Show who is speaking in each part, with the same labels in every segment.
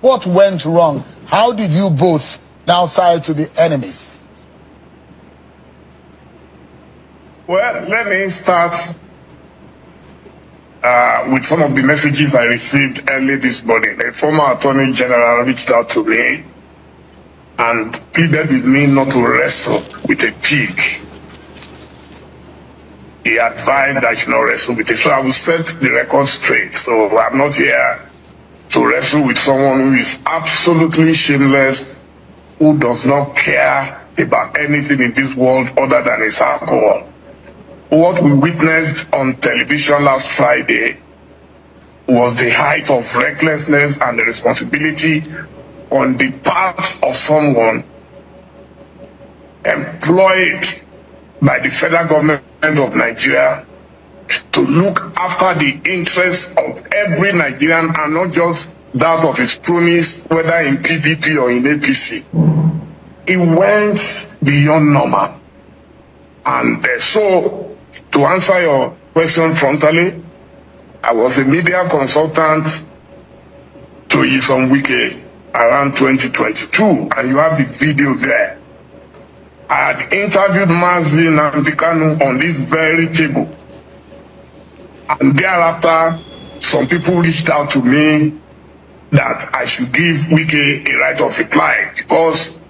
Speaker 1: What went wrong? How did you both now side to be enemies?
Speaker 2: Well, let me start with some of the messages I received early this morning. A former attorney general reached out to me and pleaded with me not to wrestle with a pig. He advised I should not wrestle with it. So I will set the record straight. So I'm not here to wrestle with someone who is absolutely shameless, who does not care about anything in this world other than his alcohol. What we witnessed on television last Friday was the height of recklessness and irresponsibility on the part of someone employed by the federal government of Nigeria to look after the interests of every Nigerian and not just that of his cronies, whether in PDP or in APC. It went beyond normal. And so, to answer your question frontally, I was a media consultant to Nyesom Wike around 2022, and you have the video there. I had interviewed Mazi Nnamdi Kanu on this very table. And thereafter, some people reached out to me that I should give Wike a right of reply because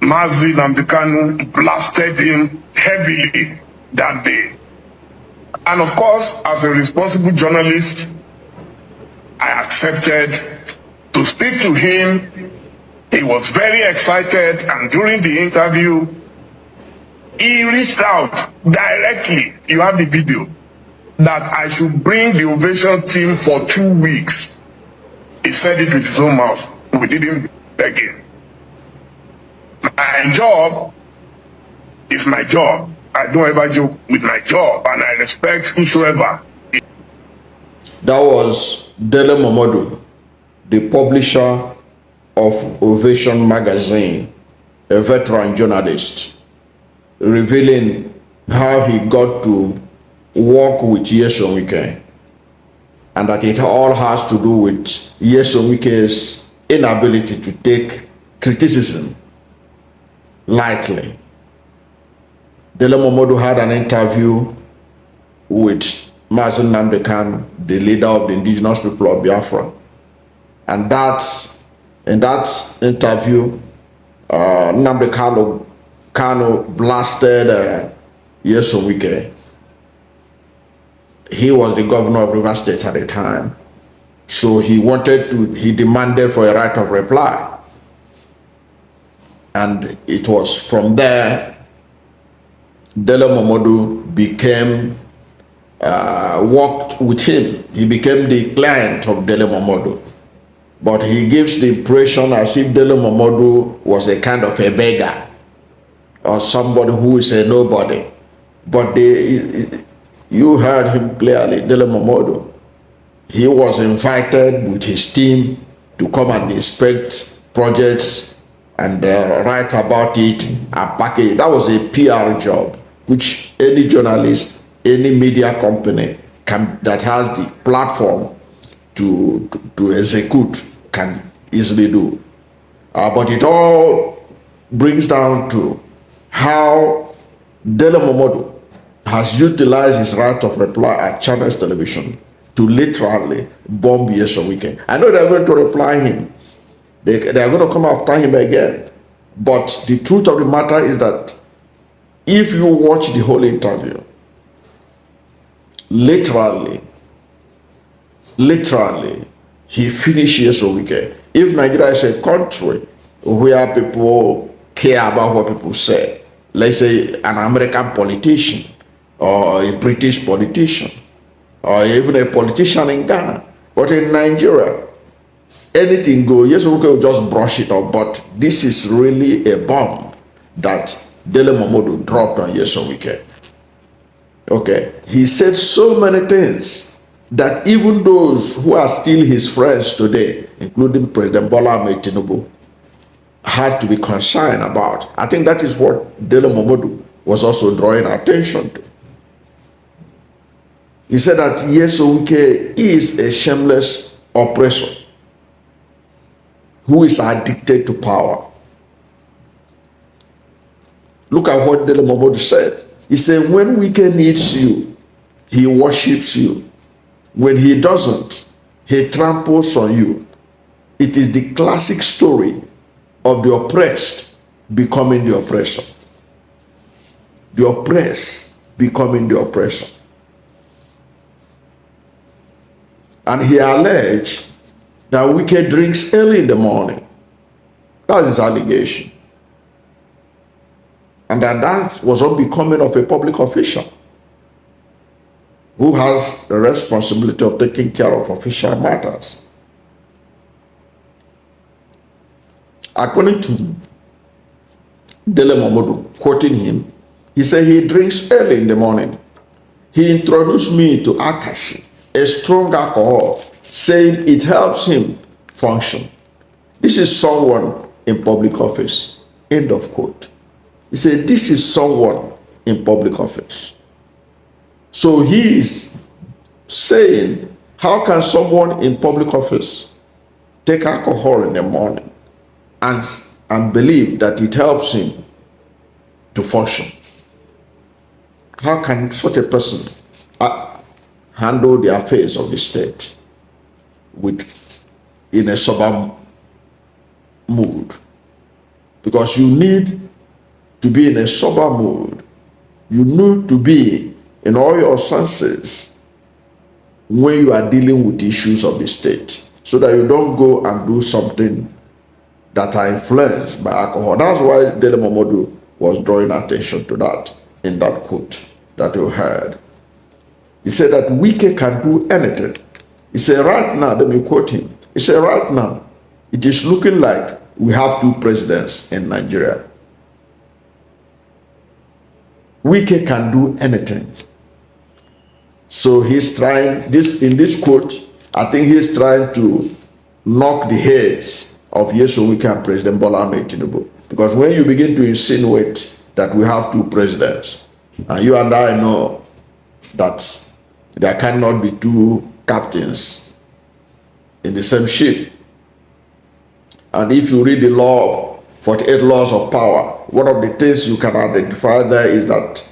Speaker 2: Mazi Nnamdi Kanu blasted him heavily that day. And of course, as a responsible journalist, I accepted to speak to him. He was very excited, and during the interview, he reached out directly, you have the video, that I should bring the Ovation team for 2 weeks. He said it with his own mouth. We didn't beg him. My job is my job. I don't ever joke with my job, and I respect whosoever.
Speaker 3: That was Dele Momodu, the publisher of Ovation magazine, a veteran journalist, revealing how he got to work with Nyesom Wike, and that it all has to do with Nyesom Wike's inability to take criticism lightly. Dele Momodu had an interview with Mazi Nnamdi Kanu, the leader of the indigenous people of Biafra. And in that interview, Nnamdi Kanu blasted Nyesom Wike. He was the governor of Rivers State at the time. So he demanded for a right of reply. And it was from there Dele Momodu worked with him. He became the client of Dele Momodu. But he gives the impression as if Dele Momodu was a kind of a beggar or somebody who is a nobody. But you heard him clearly, Dele Momodu. He was invited with his team to come and inspect projects and write about it and package it. That was a PR job, which any journalist, any media company that has the platform to execute can easily do. But it all brings down to how Dele Momodu has utilized his right of reply at Channels Television to literally bomb Nyesom Wike. I know they're going to reply him. They are going to come after him again. But the truth of the matter is that if you watch the whole interview, literally, he finished Nyesom Wike. If Nigeria is a country where people care about what people say, let's say an American politician or a British politician or even a politician in Ghana, but in Nigeria, anything goes. Nyesom Wike will just brush it off. But this is really a bomb that Dele Momodu dropped on Nyesom Wike. Okay, he said so many things that even those who are still his friends today, including President Bola Ahmed Tinubu, had to be concerned about. I think that is what Dele Momodu was also drawing attention to. He said that Nyesom Wike is a shameless oppressor. who is addicted to power. Look at what Dele Momodu said. He said, when Wike needs you, he worships you. When he doesn't, he tramples on you. It is the classic story of the oppressed becoming the oppressor. The oppressed becoming the oppressor. And he alleged that Wike drinks early in the morning. That's his allegation. And that was unbecoming of a public official who has the responsibility of taking care of official matters. According to Dele Momodu, quoting him, he said he drinks early in the morning. He introduced me to Akashi, a strong alcohol, saying it helps him function. This is someone in public office. End of quote. He said, this is someone in public office. So he is saying, how can someone in public office take alcohol in the morning and believe that it helps him to function? How can such a person handle the affairs of the state in a sober mood? Because you need to be in a sober mood. You need to be in all your senses when you are dealing with issues of the state, so that you don't go and do something that are influenced by alcohol. That's why Dele Momodu was drawing attention to that in that quote that you heard. He said that Wike can do anything. He said right now, let me quote him. He said right now, it is looking like we have two presidents in Nigeria. Wike can do anything. So he's trying, in this quote, I think he's trying to knock the heads of Nyesom Wike and President Bola Ahmed Tinubu. Because when you begin to insinuate that we have two presidents, and you and I know that there cannot be two captains in the same ship. And if you read the law of 48 laws of power, one of the things you can identify there is that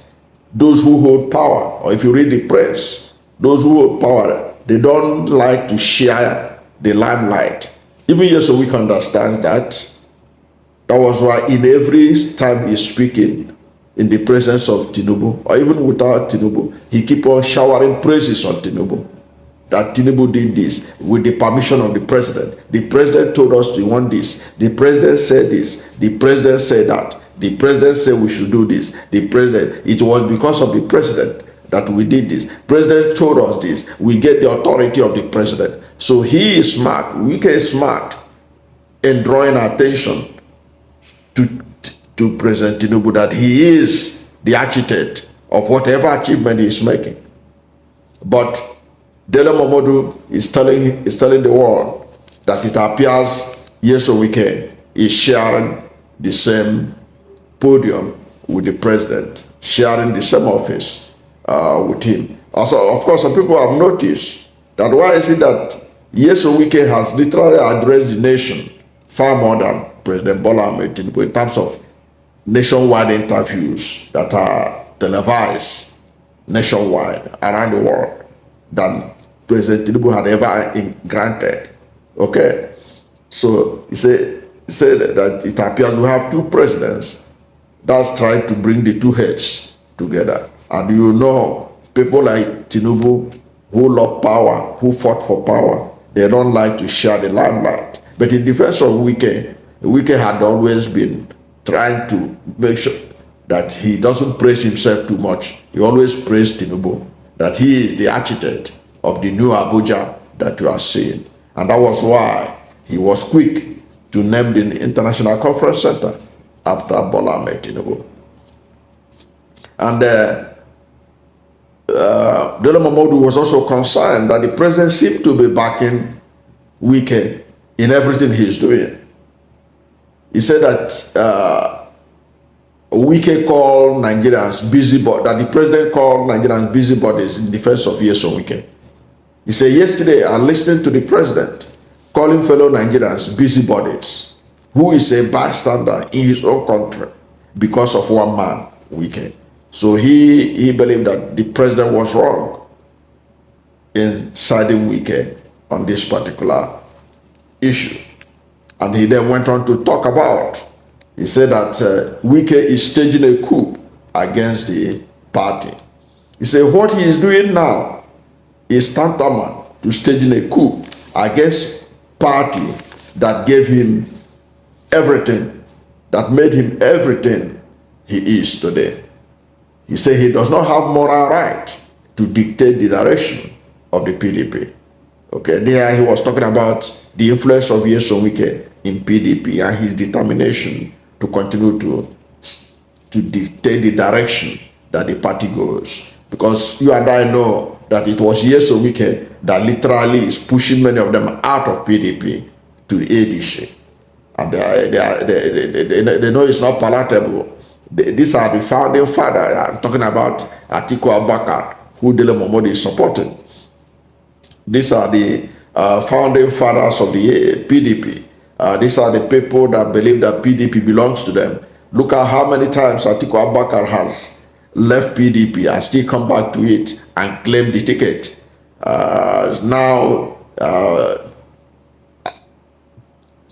Speaker 3: those who hold power, or if you read the press, those who hold power, they don't like to share the limelight. Even Nyesom Wike understands that. That was why in every time he's speaking in the presence of Tinubu, or even without Tinubu, he keep on showering praises on Tinubu. That Tinubu did this with the permission of the president. The president told us to want this. The president said this. The president said that. The president said we should do this. The president, it was because of the president that we did this. President told us this. We get the authority of the president. So he is smart. Wike is smart in drawing attention to President Tinubu that he is the architect of whatever achievement he is making. But Dele Momodu is telling the world that it appears Nyesom Wike is sharing the same podium with the president, sharing the same office with him. Also, of course, some people have noticed that why is it that Nyesom Wike has literally addressed the nation far more than President Bola Ahmed Tinubu in terms of nationwide interviews that are televised nationwide around the world than President Tinubu had ever granted. Okay, so he said that it appears we have two presidents. That's trying to bring the two heads together. And you know, people like Tinubu who love power, who fought for power, they don't like to share the limelight. But in defense of Wike, Wike had always been trying to make sure that he doesn't praise himself too much. He always praised Tinubu, that he is the architect of the new Abuja that you are seeing. And that was why he was quick to name the International Conference Center after Bola Ahmed Tinubu. And Dele Momodu was also concerned that the president seemed to be backing Wike in everything he's doing. He said that Wike called Nigerians busybodies, that the president called Nigerians busybodies in defense of Nyesom Wike. He said, yesterday I listened to the president calling fellow Nigerians busybodies, who is a bystander in his own country because of one man, Wike. So he believed that the president was wrong in siding Wike on this particular issue. And he then went on to talk about, he said that Wike is staging a coup against the party. He said what he is doing now is tantamount to staging a coup against party that gave him everything, that made him everything he is today. He said he does not have moral right to dictate the direction of the PDP. Okay, there he was talking about the influence of Nyesom Wike in PDP and his determination to continue to dictate the direction that the party goes. Because you and I know that it was Nyesom Wike that literally is pushing many of them out of PDP to the ADC. And they know it's not palatable. These are the founding fathers. I'm talking about Atiku Abubakar, who Dele Momodu is supporting. These are the founding fathers of the PDP. These are the people that believe that PDP belongs to them. Look at how many times Atiku Abubakar has left PDP and still come back to it and claim the ticket. Now,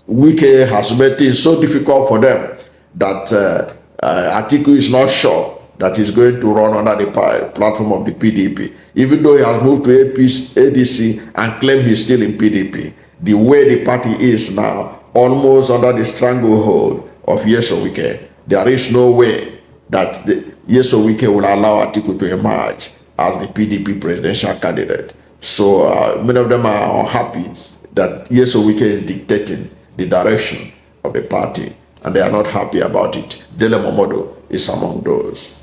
Speaker 3: Wike has made things so difficult for them that Atiku is not sure that he's going to run under the platform of the PDP. Even though he has moved to ADC and claim he's still in PDP, the way the party is now, almost under the stranglehold of Nyesom Wike, there is no way that Nyesom Wike will allow Atiku to emerge as the PDP presidential candidate. So many of them are unhappy that Nyesom Wike is dictating the direction of the party, and they are not happy about it. Dele Momodu is among those.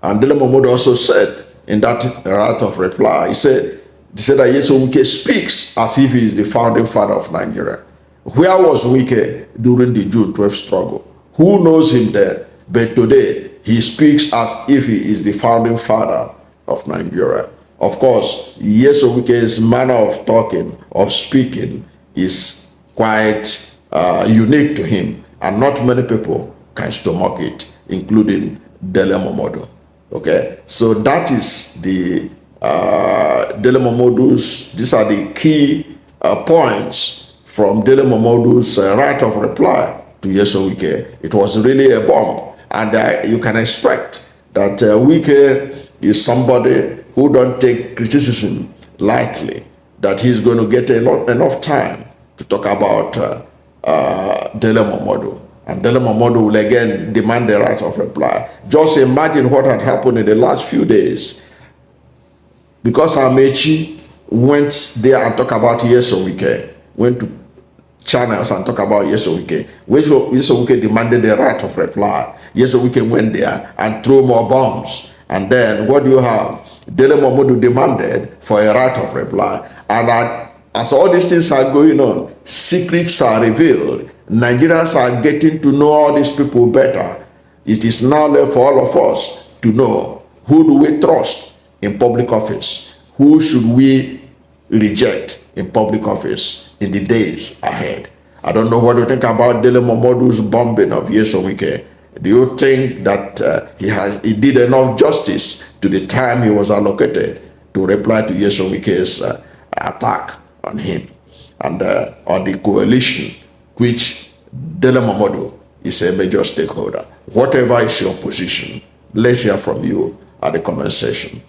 Speaker 3: And Dele Momodu also said in that right of reply, he said that Nyesom Wike speaks as if he is the founding father of Nigeria. Where was Wike during the June 12th struggle? Who knows him then? But today, he speaks as if he is the founding father of Nigeria. Of course, Nyesom Wike's manner of talking, of speaking, is quite unique to him, and not many people can stomach it, including Dele Momodu. Okay, so that is the Dele Momodu's, these are the key points from Dele Momodu's right of reply to Nyesom Wike. It was really a bomb, and you can expect that Wike is somebody who don't take criticism lightly, that he's going to get enough time to talk about Dele Momodu. And Dele Momodu will again demand the right of reply. Just imagine what had happened in the last few days. Because Amaechi went there and talked about Nyesom Wike, went to channels and talk about Nyesom Wike. Nyesom Wike demanded the right of reply. Nyesom Wike went there and threw more bombs. And then what do you have? Dele Momodu demanded for a right of reply. And as all these things are going on, secrets are revealed. Nigerians are getting to know all these people better. It is now left for all of us to know, who do we trust in public office? Who should we reject in public office in the days ahead? I don't know what you think about Dele Momodu's bombing of Nyesom Wike. Do you think that he did enough justice to the time he was allocated to reply to Nyesom Wike's attack on him and on the coalition, which Dele Momodu is a major stakeholder? Whatever is your position, let's hear from you at the comment section.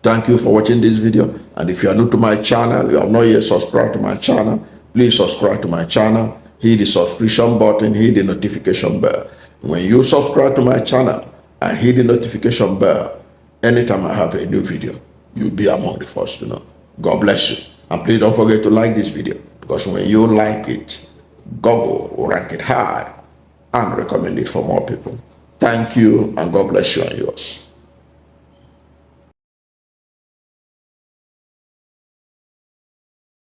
Speaker 3: Thank you for watching this video, and if you are new to my channel, you have not yet subscribed to my channel, please subscribe to my channel, hit the subscription button, hit the notification bell. When you subscribe to my channel and hit the notification bell, anytime I have a new video, you'll be among the first to know. God bless you. And please don't forget to like this video, because when you like it, Google will rank it high and recommend it for more people. Thank you, and God bless you and yours.